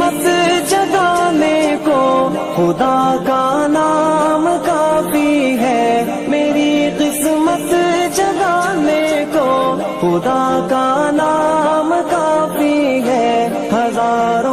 किस्मत जगाने को खुदा का नाम काफी है। मेरी किस्मत जगाने को खुदा का नाम काफी है। हजारों